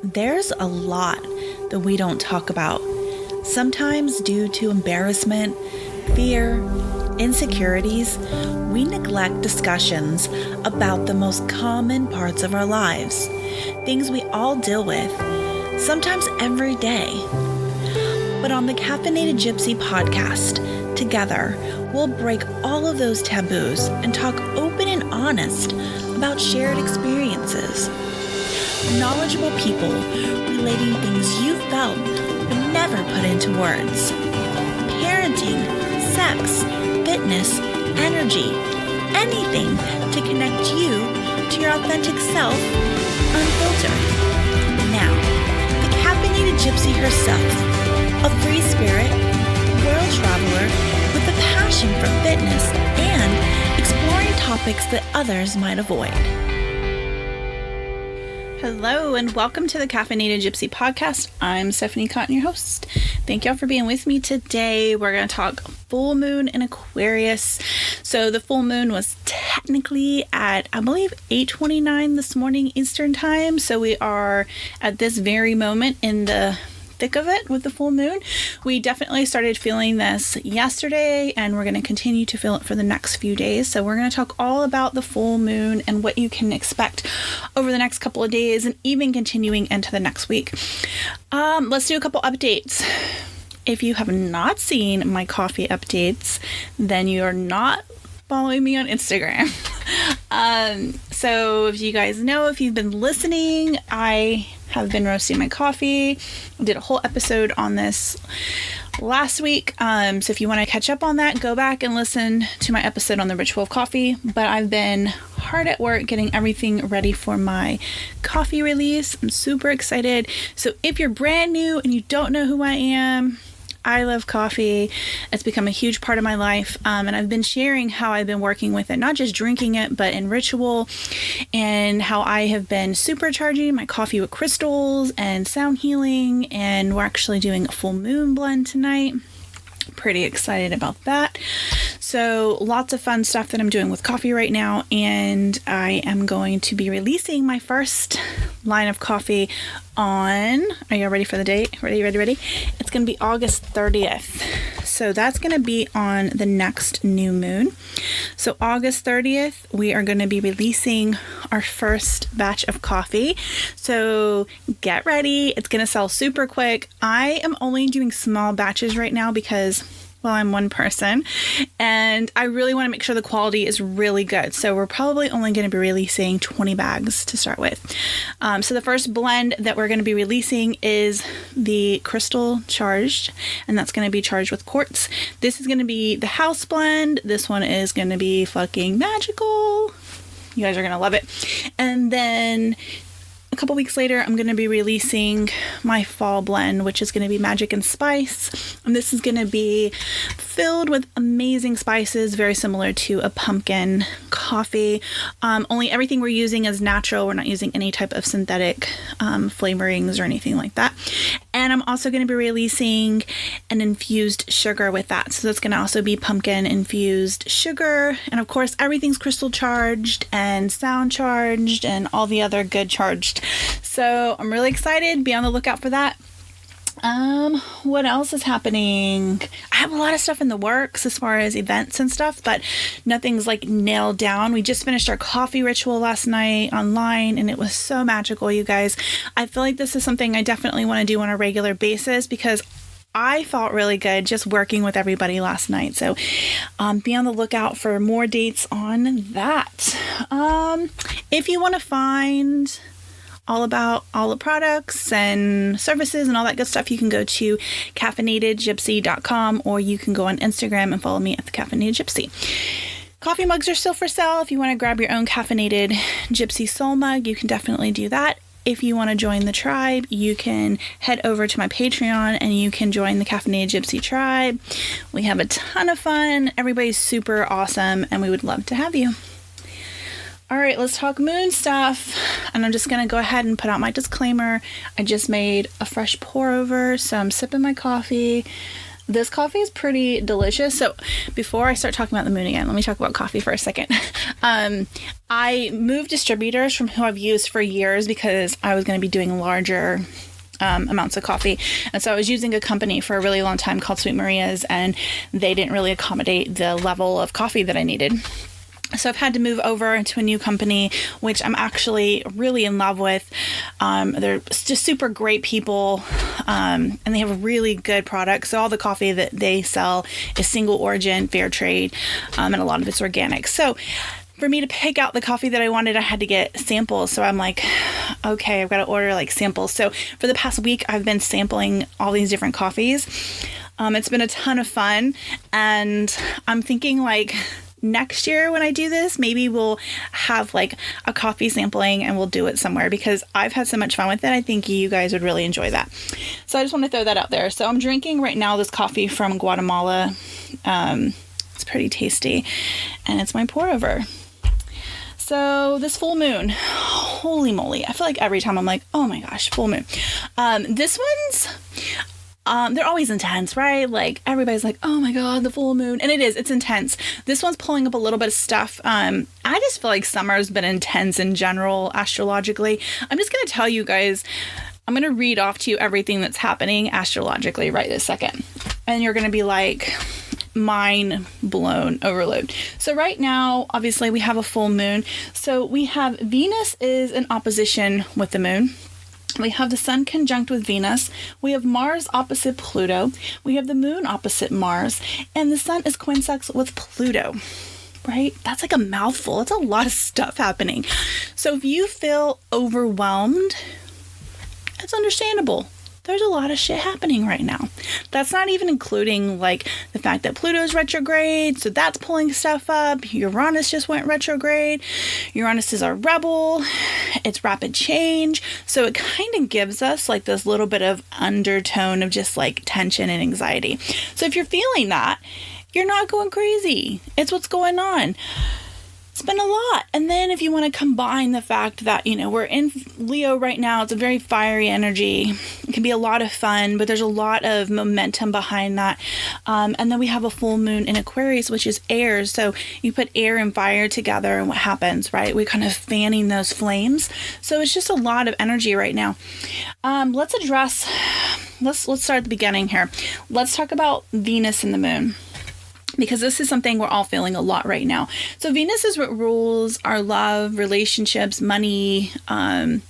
There's a lot that we don't talk about, sometimes due to embarrassment, fear, insecurities. We neglect discussions about the most common parts of our lives, things we all deal with, sometimes every day. But on the Caffeinated Gypsy podcast, together, we'll break all of those taboos and talk open and honest about shared experiences. Knowledgeable people relating things you felt but never put into words. Parenting, sex, fitness, energy, anything to connect you to your authentic self, unfiltered. Now, the Caffeinated Gypsy herself, a free spirit, world traveler with a passion for fitness and exploring topics that others might avoid. Hello and welcome to the Caffeinated Gypsy podcast. I'm Stephanie Cotton, your host. Thank y'all for being with me today. We're going to talk full moon in Aquarius. So the full moon was technically at, I believe, 8:29 this morning Eastern time. So we are at this very moment in the thick of it with the full moon. We definitely started feeling this yesterday and we're going to continue to feel it for the next few days. So we're going to talk all about the full moon and what you can expect over the next couple of days and even continuing into the next week. Let's do a couple updates. If you have not seen my coffee updates, then you are not following me on Instagram. So if you guys know, if you've been listening, I have been roasting my coffee. I did a whole episode on this last week. So if you want to catch up on that, go back and listen to my episode on the ritual of coffee. But I've been hard at work getting everything ready for my coffee release. I'm super excited. So if you're brand new and you don't know who I am, I love coffee. It's become a huge part of my life. And I've been sharing how I've been working with it, not just drinking it, but in ritual, and how I have been supercharging my coffee with crystals and sound healing. And we're actually doing a full moon blend tonight. Pretty excited about that. So lots of fun stuff that I'm doing with coffee right now. And I am going to be releasing my first line of coffee on, are you ready for the date? Ready? It's going to be August 30th. So that's going to be on the next new moon. So August 30th, we are going to be releasing our first batch of coffee. So get ready. It's going to sell super quick. I am only doing small batches right now because, well, I'm one person and I really want to make sure the quality is really good. So we're probably only going to be releasing 20 bags to start with. So the first blend that we're going to be releasing is the crystal charged, and that's going to be charged with quartz. This is going to be the house blend. This one is going to be fucking magical. You guys are going to love it. And then a couple weeks later, I'm going to be releasing my fall blend, which is going to be magic and spice. And this is going to be filled with amazing spices, very similar to a pumpkin coffee. Only everything we're using is natural. We're not using any type of synthetic flavorings or anything like that. And I'm also going to be releasing an infused sugar with that. So that's going to also be pumpkin infused sugar. And of course, everything's crystal charged and sound charged and all the other good charged. So I'm really excited. Be on the lookout for that. What else is happening? I have a lot of stuff in the works as far as events and stuff, but nothing's like nailed down. We just finished our coffee ritual last night online and it was so magical, you guys. I feel like this is something I definitely want to do on a regular basis because I felt really good just working with everybody last night. So be on the lookout for more dates on that. If you want to find all about all the products and services and all that good stuff, you can go to caffeinatedgypsy.com or you can go on Instagram and follow me at the Caffeinated Gypsy. Coffee mugs are still for sale. If you want to grab your own Caffeinated Gypsy soul mug, you can definitely do that. If you want to join the tribe, you can head over to my Patreon and you can join the Caffeinated Gypsy tribe. We have a ton of fun. Everybody's super awesome and we would love to have you. All right, let's talk moon stuff. And I'm just going to go ahead and put out my disclaimer. I just made a fresh pour over, so I'm sipping my coffee. This coffee is pretty delicious. So before I start talking about the moon again, let me talk about coffee for a second. I moved distributors from who I've used for years because I was going to be doing larger amounts of coffee. And so I was using a company for a really long time called Sweet Maria's, and they didn't really accommodate the level of coffee that I needed. So I've had to move over into a new company, which I'm actually really in love with. They're just super great people, and they have really good products. So all the coffee that they sell is single origin, fair trade, and a lot of it's organic. So for me to pick out the coffee that I wanted, I had to get samples. So I'm like, okay, I've got to order like samples. So for the past week, I've been sampling all these different coffees. It's been a ton of fun, and I'm thinking like, next year when I do this, maybe we'll have like a coffee sampling and we'll do it somewhere because I've had so much fun with it. I think you guys would really enjoy that. So I just want to throw that out there. So I'm drinking right now this coffee from Guatemala. It's pretty tasty and it's my pour over. So this full moon, holy moly. I feel like every time I'm like, oh my gosh, full moon. This one's they're always intense, right? Like everybody's like, oh my God, the full moon. And it's intense. This one's pulling up a little bit of stuff. I just feel like summer's been intense in general, astrologically. I'm just going to tell you guys, I'm going to read off to you everything that's happening astrologically right this second. And you're going to be like, mind blown, overload. So right now, obviously we have a full moon. So we have Venus is in opposition with the moon. We have the sun conjunct with Venus. We have Mars opposite Pluto. We have the moon opposite Mars. And the sun is quinsexed with Pluto, right? That's like a mouthful. It's a lot of stuff happening. So if you feel overwhelmed, it's understandable. There's a lot of shit happening right now. That's not even including like the fact that Pluto's retrograde, so that's pulling stuff up. Uranus just went retrograde. Uranus is our rebel. It's rapid change. So it kind of gives us like this little bit of undertone of just like tension and anxiety. So if you're feeling that, you're not going crazy. It's what's going on. It's been a lot. And then if you want to combine the fact that, you know, we're in Leo right now, it's a very fiery energy. It can be a lot of fun, but there's a lot of momentum behind that. And then we have a full moon in Aquarius, which is air. So you put air and fire together and what happens, right? We're kind of fanning those flames. So it's just a lot of energy right now. Let's start at the beginning here. Let's talk about Venus and the moon, because this is something we're all feeling a lot right now. So Venus is what rules our love, relationships, money. It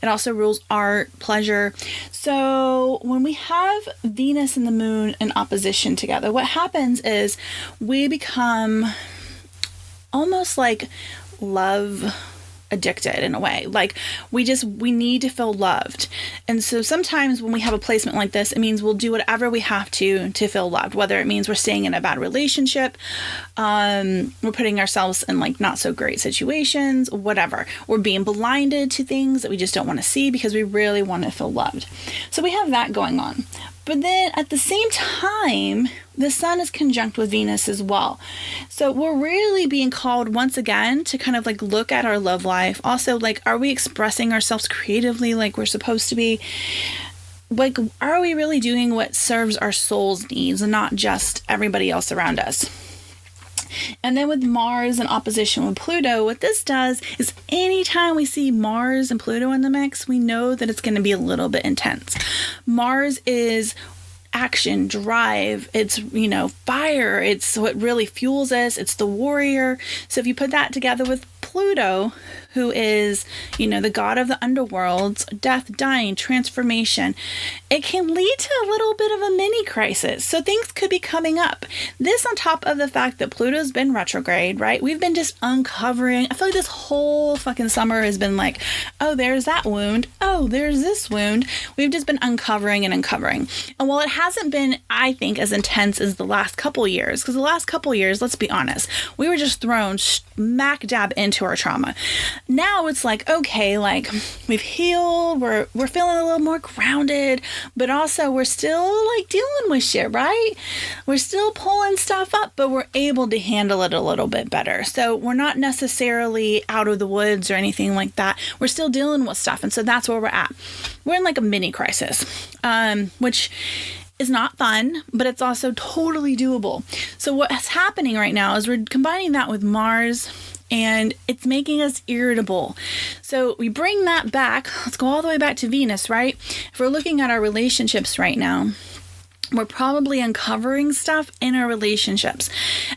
also rules art, pleasure. So when we have Venus and the moon in opposition together, what happens is we become almost like love addicted in a way. Like we need to feel loved. And so sometimes when we have a placement like this, it means we'll do whatever we have to feel loved, whether it means we're staying in a bad relationship, we're putting ourselves in like not so great situations, whatever. We're being blinded to things that we just don't want to see because we really want to feel loved. So we have that going on. But then at the same time, the sun is conjunct with Venus as well. So we're really being called once again to kind of like look at our love life. Also, like, are we expressing ourselves creatively like we're supposed to be? Like, are we really doing what serves our soul's needs and not just everybody else around us? And then with Mars in opposition with Pluto, what this does is anytime we see Mars and Pluto in the mix, we know that it's going to be a little bit intense. Mars is action, drive, it's, you know, fire, it's what really fuels us, it's the warrior. So if you put that together with Pluto, who is, you know, the god of the underworlds, death, dying, transformation, it can lead to a little bit of a mini crisis. So things could be coming up. This on top of the fact that Pluto's been retrograde, right? We've been just uncovering. I feel like this whole fucking summer has been like, oh, there's that wound. Oh, there's this wound. We've just been uncovering and uncovering. And while it hasn't been, I think, as intense as the last couple years, because the last couple years, let's be honest, we were just thrown smack dab into our trauma. Now it's like, okay, like we've healed, we're feeling a little more grounded, but also we're still like dealing with shit, right? We're still pulling stuff up, but we're able to handle it a little bit better. So we're not necessarily out of the woods or anything like that. We're still dealing with stuff. And so that's where we're at. We're in like a mini crisis, which is not fun, but it's also totally doable. So what's happening right now is we're combining that with Mars, and it's making us irritable. So we bring that back. Let's go all the way back to Venus, right? If we're looking at our relationships right now, we're probably uncovering stuff in our relationships.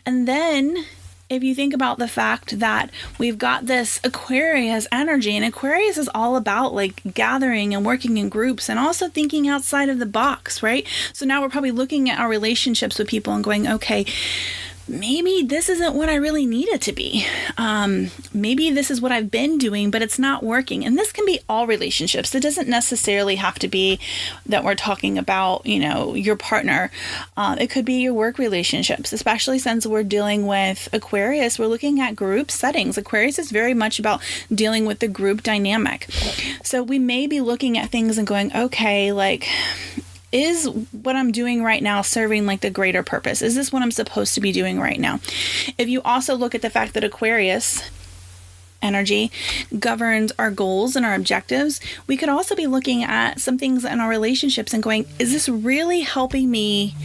And then if you think about the fact that we've got this Aquarius energy, and Aquarius is all about like gathering and working in groups and also thinking outside of the box, right? So now we're probably looking at our relationships with people and going, okay, maybe this isn't what I really need it to be. Maybe this is what I've been doing, but it's not working. And this can be all relationships. It doesn't necessarily have to be that we're talking about, your partner. It could be your work relationships, especially since we're dealing with Aquarius. We're looking at group settings. Aquarius is very much about dealing with the group dynamic. So we may be looking at things and going, okay, like, is what I'm doing right now serving like the greater purpose? Is this what I'm supposed to be doing right now? If you also look at the fact that Aquarius energy governs our goals and our objectives, we could also be looking at some things in our relationships and going, is this really helping me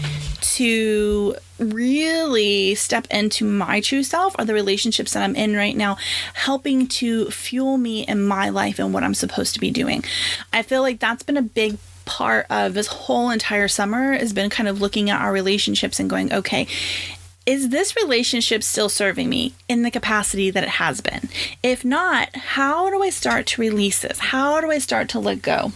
to really step into my true self? Are the relationships that I'm in right now helping to fuel me in my life and what I'm supposed to be doing? I feel like that's been a big part of this whole entire summer, has been kind of looking at our relationships and going, okay, is this relationship still serving me in the capacity that it has been? If not, how do I start to release this? How do I start to let go?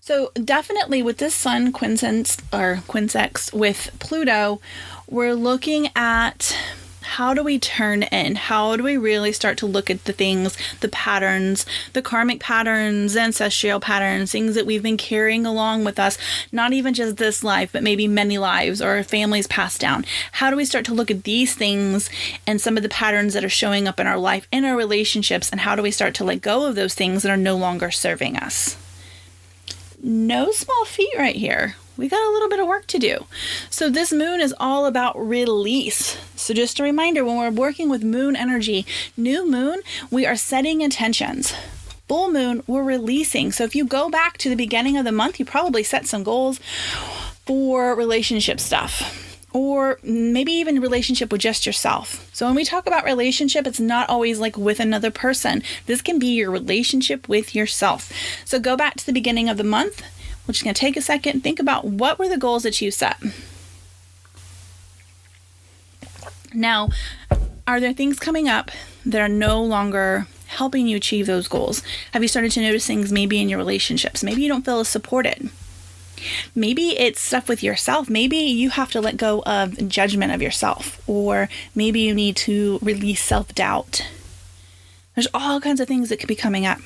So definitely with this Sun quinsex with Pluto, we're looking at how do we turn in? How do we really start to look at the things, the patterns, the karmic patterns, ancestral patterns, things that we've been carrying along with us, not even just this life, but maybe many lives or families passed down. How do we start to look at these things and some of the patterns that are showing up in our life, in our relationships, and how do we start to let go of those things that are no longer serving us? No small feat right here. We got a little bit of work to do. So this moon is all about release. So just a reminder, when we're working with moon energy, new moon, we are setting intentions. Full moon, we're releasing. So if you go back to the beginning of the month, you probably set some goals for relationship stuff, or maybe even relationship with just yourself. So when we talk about relationship, it's not always like with another person. This can be your relationship with yourself. So go back to the beginning of the month. We're just going to take a second and think about what were the goals that you set. Now, are there things coming up that are no longer helping you achieve those goals? Have you started to notice things maybe in your relationships? Maybe you don't feel as supported. Maybe it's stuff with yourself. Maybe you have to let go of judgment of yourself, or maybe you need to release self-doubt. There's all kinds of things that could be coming up.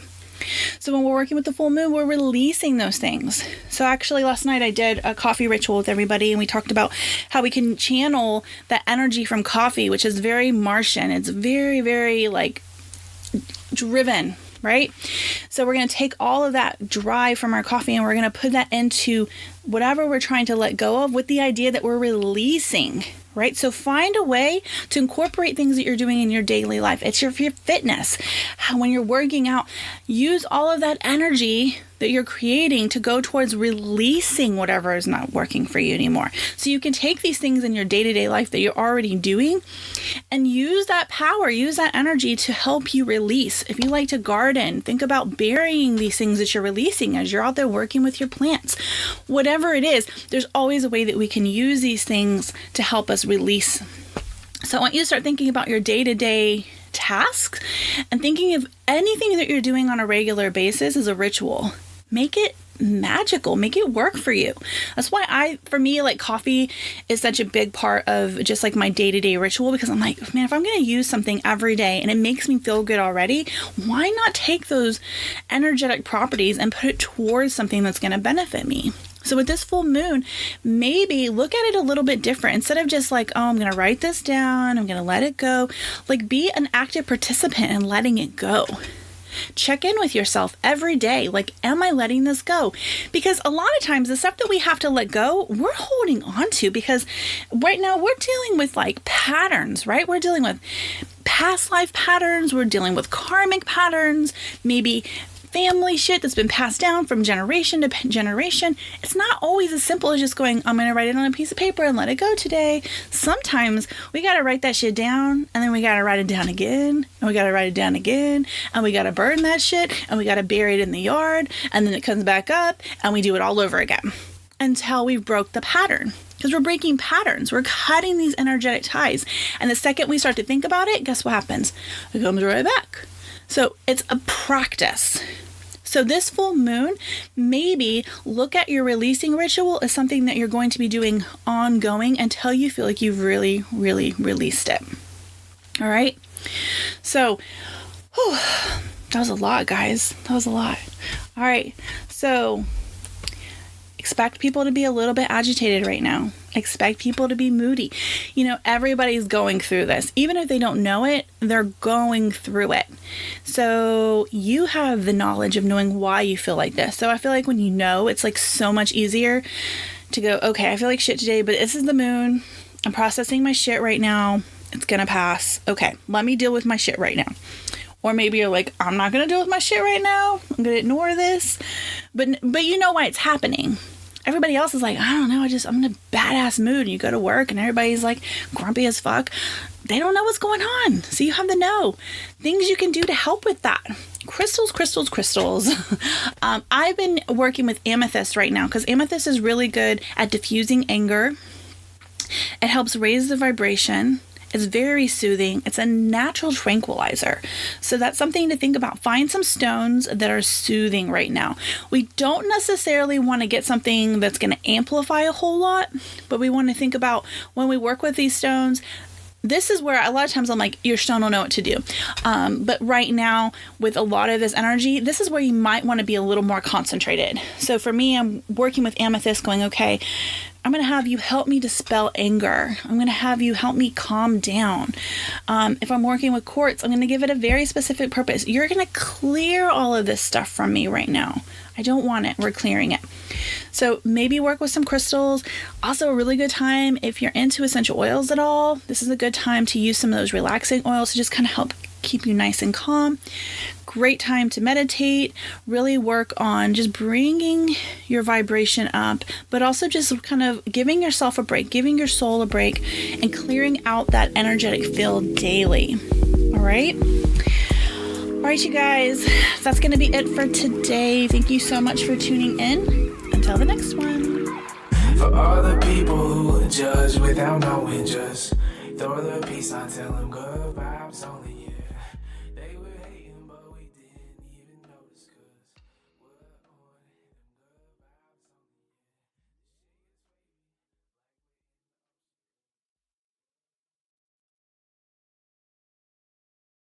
So when we're working with the full moon, we're releasing those things. So actually last night I did a coffee ritual with everybody, and we talked about how we can channel that energy from coffee, which is very Martian. It's very, very like driven, right? So we're going to take all of that drive from our coffee and we're going to put that into whatever we're trying to let go of, with the idea that we're releasing, right? So find a way to incorporate things that you're doing in your daily life. It's your fitness. When you're working out, use all of that energy that you're creating to go towards releasing whatever is not working for you anymore. So you can take these things in your day-to-day life that you're already doing and use that power, use that energy to help you release. If you like to garden, think about burying these things that you're releasing as you're out there working with your plants. Whatever it is, there's always a way that we can use these things to help us release. So I want you to start thinking about your day-to-day tasks and thinking of anything that you're doing on a regular basis as a ritual. Make it magical, make it work for you. That's why for me, like coffee is such a big part of just like my day-to-day ritual, because I'm like, man, if I'm going to use something every day and it makes me feel good already, why not take those energetic properties and put it towards something that's going to benefit me? So with this full moon, maybe look at it a little bit different. Instead of just like, oh, I'm going to write this down, I'm going to let it go. Like, be an active participant in letting it go. Check in with yourself every day. Like, am I letting this go? Because a lot of times the stuff that we have to let go, we're holding on to, because right now we're dealing with like patterns, right? We're dealing with past life patterns. We're dealing with karmic patterns, maybe family shit that's been passed down from generation to generation. It's not always as simple as just going, I'm going to write it on a piece of paper and let it go today. Sometimes we got to write that shit down, and then we got to write it down again, and we got to write it down again, and we got to burn that shit, and we got to bury it in the yard, and then it comes back up, and we do it all over again until we've broke the pattern. Because we're breaking patterns. We're cutting these energetic ties. And the second we start to think about it, guess what happens? It comes right back. So it's a practice. So this full moon, maybe look at your releasing ritual as something that you're going to be doing ongoing until you feel like you've really, really released it. All right? So, that was a lot, guys. That was a lot. All right. So, expect people to be a little bit agitated right now. Expect people to be moody. Everybody's going through this. Even if they don't know it, they're going through it. So you have the knowledge of knowing why you feel like this. So I feel like when you know, it's like so much easier to go, okay, I feel like shit today, but this is the moon. I'm processing my shit right now. It's going to pass. Okay, let me deal with my shit right now. Or maybe you're like, I'm not going to deal with my shit right now. I'm going to ignore this. But you know why it's happening. Everybody else is like, I don't know, I'm in a badass mood. And you go to work and everybody's like grumpy as fuck. They don't know what's going on. So you have to know things you can do to help with that. Crystals. I've been working with amethyst right now because amethyst is really good at diffusing anger. It helps raise the vibration. It's very soothing. It's a natural tranquilizer. So that's something to think about. Find some stones that are soothing right now. We don't necessarily want to get something that's going to amplify a whole lot, but we want to think about when we work with these stones. This is where a lot of times I'm like, your stone will know what to do. But right now, with a lot of this energy, this is where you might want to be a little more concentrated. So for me, I'm working with amethyst going, okay, I'm going to have you help me dispel anger. I'm going to have you help me calm down. If I'm working with quartz, I'm going to give it a very specific purpose. You're going to clear all of this stuff from me right now. I don't want it. We're clearing it. So maybe work with some crystals. Also a really good time if you're into essential oils at all. This is a good time to use some of those relaxing oils to just kind of help keep you nice and calm. Great time to meditate, really work on just bringing your vibration up, but also just kind of giving yourself a break, giving your soul a break, and clearing out that energetic field daily. All right? All right, you guys, that's going to be it for today. Thank you so much for tuning in. Until the next one. For all the people who judge without knowing, just throw the peace, I tell them good.